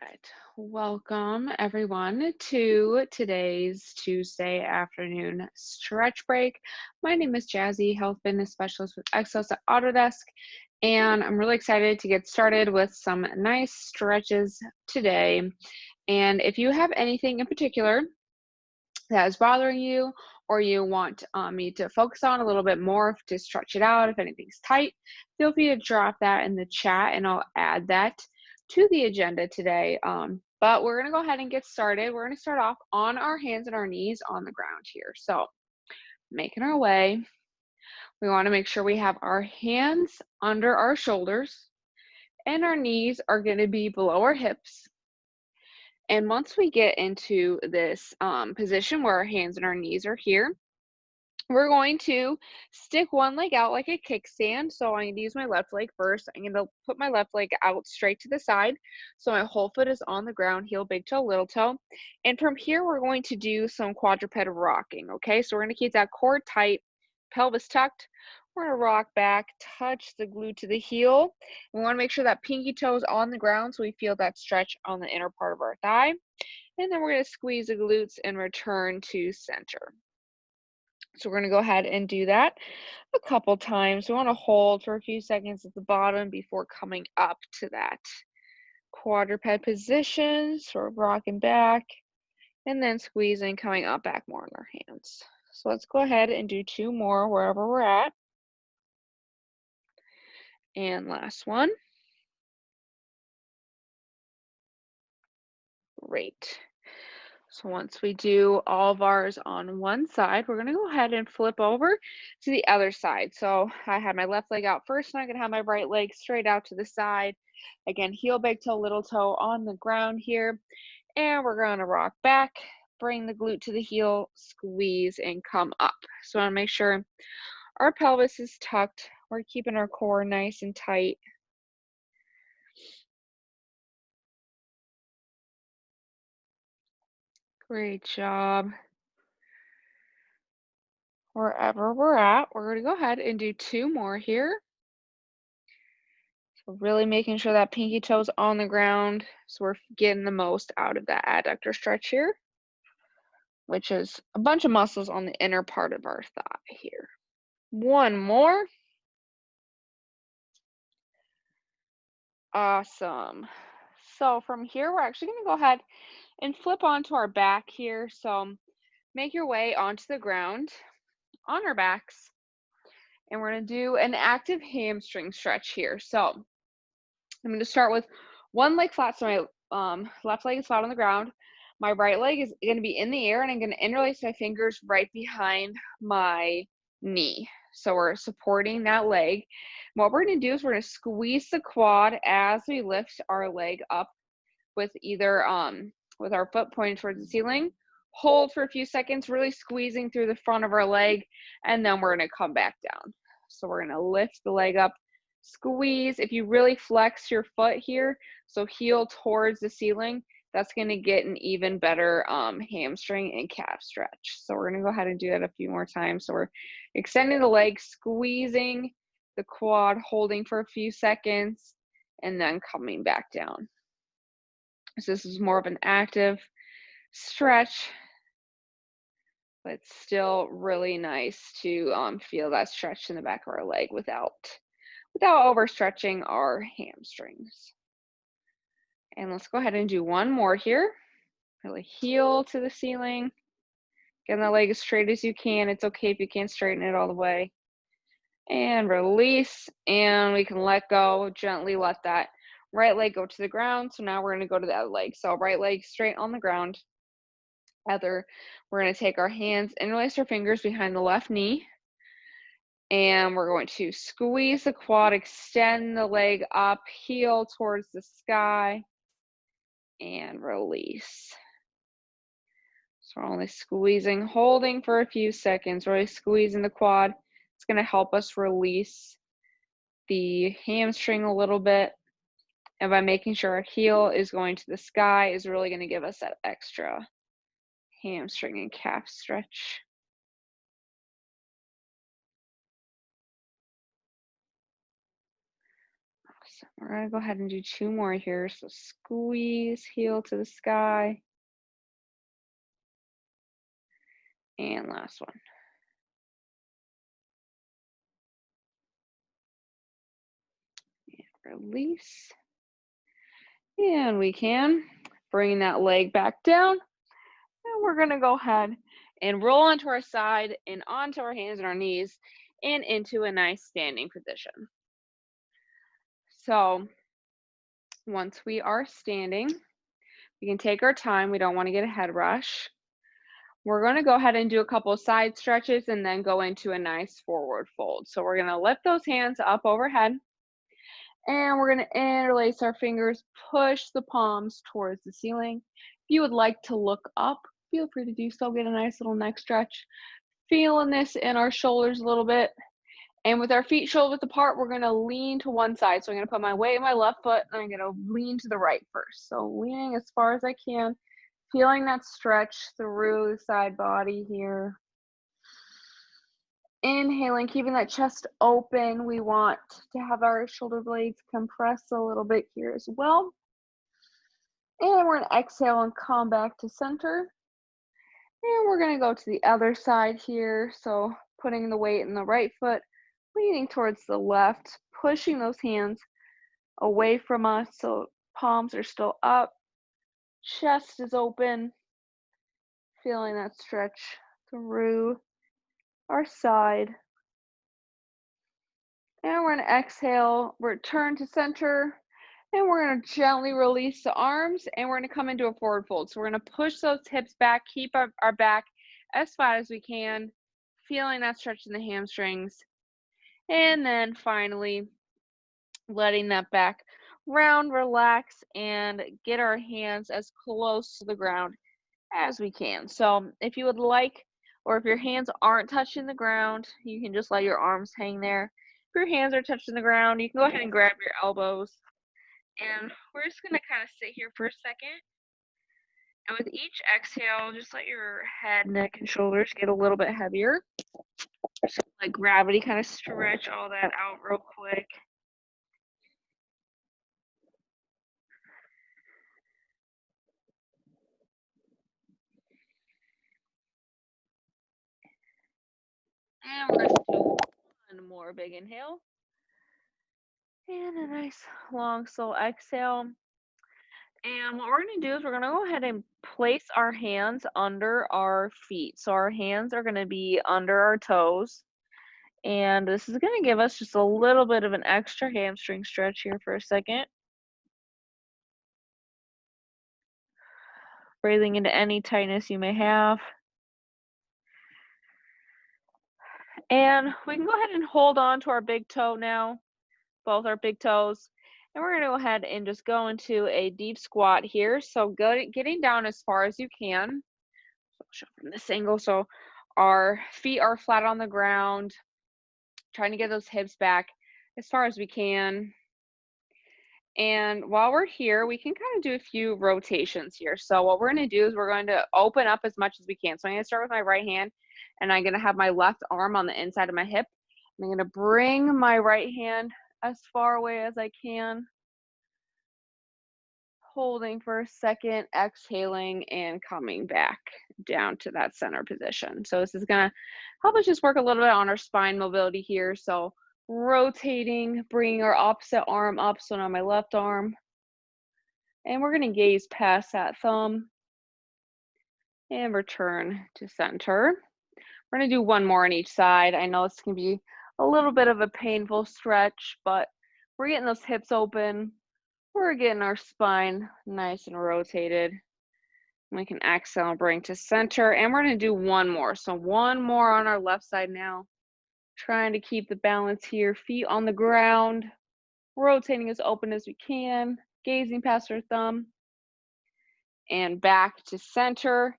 Right. Welcome everyone to today's Tuesday afternoon stretch break. My name is Jazzy, health fitness specialist with Exos at Autodesk, and I'm really excited to get started with some nice stretches today. And if you have anything in particular that is bothering you or you want me to focus on a little bit more to stretch it out, if anything's tight, feel free to drop that in the chat and I'll add that to the agenda today. But we're going to go ahead and get started. We're going to start off on our hands and our knees on the ground here. So making our way, we want to make sure we have our hands under our shoulders and our knees are going to be below our hips. And once we get into this position where our hands and our knees are here, we're going to stick one leg out like a kickstand. So I'm going to use my left leg first. I'm going to put my left leg out straight to the side. So my whole foot is on the ground, heel, big toe, little toe. And from here, we're going to do some quadruped rocking. Okay, so we're going to keep that core tight, pelvis tucked. We're going to rock back, touch the glute to the heel. We want to make sure that pinky toe is on the ground so we feel that stretch on the inner part of our thigh. And then we're going to squeeze the glutes and return to center. So we're going to go ahead and do that a couple times. We want to hold for a few seconds at the bottom before coming up to that quadruped position. So we're rocking back and then squeezing, coming up back more on our hands. So let's go ahead and do two more wherever we're at. And last one. Great. So once we do all of ours on one side, we're going to go ahead and flip over to the other side. So I had my left leg out first, and I'm going to have my right leg straight out to the side. Again, heel, big toe, little toe on the ground here. And we're going to rock back, bring the glute to the heel, squeeze, and come up. So I want to make sure our pelvis is tucked. We're keeping our core nice and tight. Great job. Wherever we're at, we're going to go ahead and do two more here. So really making sure that pinky toe's on the ground so we're getting the most out of that adductor stretch here, which is a bunch of muscles on the inner part of our thigh here. One more. Awesome. So from here, we're actually going to go ahead and flip onto our back here. So make your way onto the ground on our backs. And we're going to do an active hamstring stretch here. So I'm going to start with one leg flat. So my left leg is flat on the ground. My right leg is going to be in the air, and I'm going to interlace my fingers right behind my knee. So we're supporting that leg. What we're going to do is we're going to squeeze the quad as we lift our leg up with either with our foot pointing towards the ceiling. Hold for a few seconds, really squeezing through the front of our leg, and then we're going to come back down. So we're going to lift the leg up, squeeze. If you really flex your foot here, so heel towards the ceiling, that's going to get an even better hamstring and calf stretch. So we're going to go ahead and do that a few more times. So we're extending the leg, squeezing the quad, holding for a few seconds, and then coming back down. So this is more of an active stretch, but still really nice to feel that stretch in the back of our leg without overstretching our hamstrings. And let's go ahead and do one more here. Really heel to the ceiling. Get the leg as straight as you can. It's okay if you can't straighten it all the way. And release, and we can let go, gently let that right leg go to the ground. So now we're going to go to the other leg. So right leg straight on the ground. Other, we're going to take our hands, interlace our fingers behind the left knee. And we're going to squeeze the quad, extend the leg up, heel towards the sky, and release. So we're only squeezing, holding for a few seconds, really squeezing the quad. It's going to help us release the hamstring a little bit. And by making sure our heel is going to the sky is really going to give us that extra hamstring and calf stretch. We're gonna go ahead and do two more here. So squeeze, heel to the sky, and last one. Release. And we can bring that leg back down. And we're gonna go ahead and roll onto our side and onto our hands and our knees and into a nice standing position. So once we are standing, we can take our time. We don't want to get a head rush. We're going to go ahead and do a couple of side stretches and then go into a nice forward fold. So we're going to lift those hands up overhead and we're going to interlace our fingers, push the palms towards the ceiling. If you would like to look up, feel free to do so. Get a nice little neck stretch. Feeling this in our shoulders a little bit. And with our feet shoulder width apart, we're going to lean to one side. So I'm going to put my weight in my left foot and I'm going to lean to the right first. So leaning as far as I can, feeling that stretch through the side body here. Inhaling, keeping that chest open. We want to have our shoulder blades compress a little bit here as well. And we're going to exhale and come back to center. And we're going to go to the other side here. So putting the weight in the right foot, leaning towards the left, pushing those hands away from us so palms are still up, chest is open, feeling that stretch through our side. And we're going to exhale, return to center, and we're going to gently release the arms and we're going to come into a forward fold. So we're going to push those hips back, keep our back as flat as we can, feeling that stretch in the hamstrings. And then finally, letting that back round, relax, and get our hands as close to the ground as we can. So if you would like, or if your hands aren't touching the ground, you can just let your arms hang there. If your hands are touching the ground, you can go ahead and grab your elbows. And we're just going to kind of sit here for a second. And with each exhale, just let your head, neck, and shoulders get a little bit heavier. So let gravity kind of stretch all that out real quick. And we're going to do one more big inhale. And a nice long slow exhale. And what we're going to do is we're going to go ahead and place our hands under our feet. So our hands are going to be under our toes. And this is going to give us just a little bit of an extra hamstring stretch here for a second. Breathing into any tightness you may have. And we can go ahead and hold on to our big toe now, both our big toes. And we're going to go ahead and just go into a deep squat here. So getting down as far as you can. So I'll show from this angle. So our feet are flat on the ground, trying to get those hips back as far as we can. And while we're here, we can kind of do a few rotations here. So what we're going to do is we're going to open up as much as we can. So I'm going to start with my right hand, and I'm going to have my left arm on the inside of my hip. I'm going to bring my right hand as far away as I can, holding for a second, exhaling, and coming back down to that center position. So this is going to help us just work a little bit on our spine mobility here. So rotating, bringing our opposite arm up, so now my left arm. And we're going to gaze past that thumb and return to center. We're going to do one more on each side. I know this can be a little bit of a painful stretch, but we're getting those hips open. We're getting our spine nice and rotated. We can exhale and bring to center. And we're going to do one more. So one more on our left side now. Trying to keep the balance here. Feet on the ground. Rotating as open as we can. Gazing past our thumb. And back to center.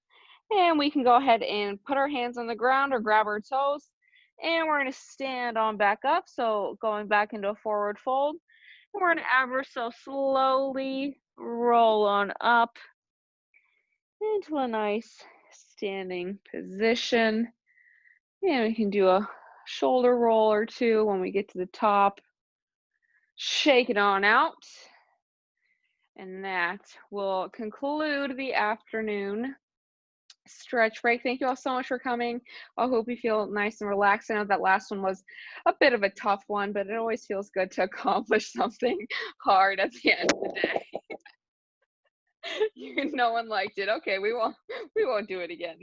And we can go ahead and put our hands on the ground or grab our toes. And we're going to stand on back up. So going back into a forward fold. And we're going to ever so slowly roll on up into a nice standing position. And we can do a shoulder roll or two when we get to the top. Shake it on out. And that will conclude the afternoon stretch break. Thank you all so much for coming. I hope you feel nice and relaxed. I know that last one was a bit of a tough one, but it always feels good to accomplish something hard at the end of the day. No one liked it. Okay, we won't do it again.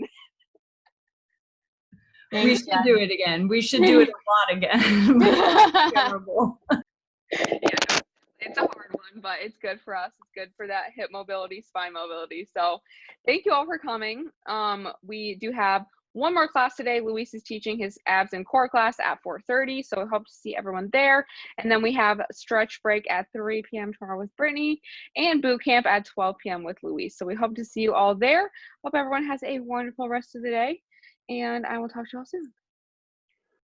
We should do it again. We should do it a lot again. Terrible. Yeah, it's a hard one, but it's good for us. It's good for that hip mobility, spine mobility. So thank you all for coming. We do have one more class today. Luis is teaching his abs and core class at 4:30. So I hope to see everyone there. And then we have stretch break at 3 p.m. tomorrow with Brittany and boot camp at 12 p.m. with Luis. So we hope to see you all there. Hope everyone has a wonderful rest of the day. And I will talk to you all soon.